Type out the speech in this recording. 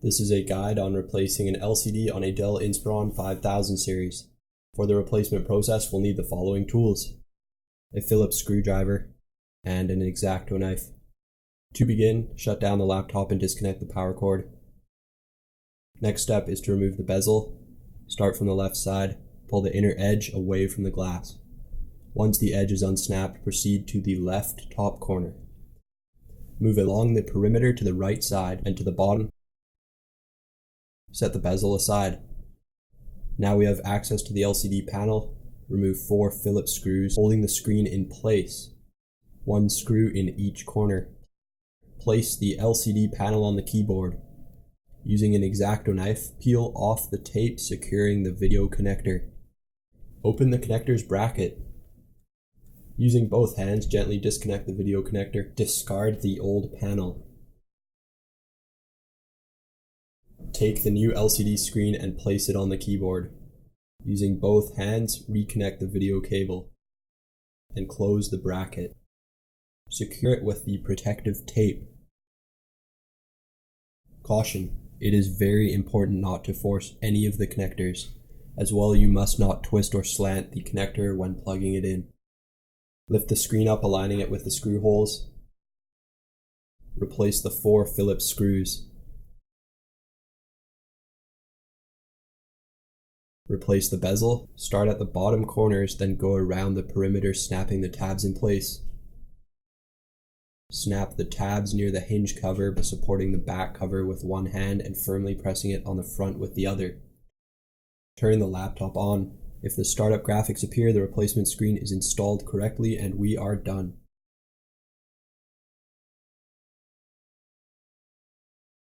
This is a guide on replacing an LCD on a Dell Inspiron 5000 series. For the replacement process, we'll need the following tools: a Phillips screwdriver and an X-Acto knife. To begin, shut down the laptop and disconnect the power cord. Next step is to remove the bezel. Start from the left side, pull the inner edge away from the glass. Once the edge is unsnapped, proceed to the left top corner. Move along the perimeter to the right side and to the bottom. Set the bezel aside. Now we have access to the LCD panel. Remove 4 Phillips screws holding the screen in place. 1 screw in each corner. Place the LCD panel on the keyboard. Using an X-Acto knife, peel off the tape securing the video connector. Open the connector's bracket. Using both hands, gently disconnect the video connector. Discard the old panel. Take the new LCD screen and place it on the keyboard. Using both hands, reconnect the video cable and close the bracket. Secure it with the protective tape. Caution: it is very important not to force any of the connectors. As well, you must not twist or slant the connector when plugging it in. Lift the screen up, aligning it with the screw holes. Replace the 4 Phillips screws. Replace the bezel. Start at the bottom corners, then go around the perimeter, snapping the tabs in place. Snap the tabs near the hinge cover by supporting the back cover with one hand and firmly pressing it on the front with the other. Turn the laptop on. If the startup graphics appear, the replacement screen is installed correctly and we are done.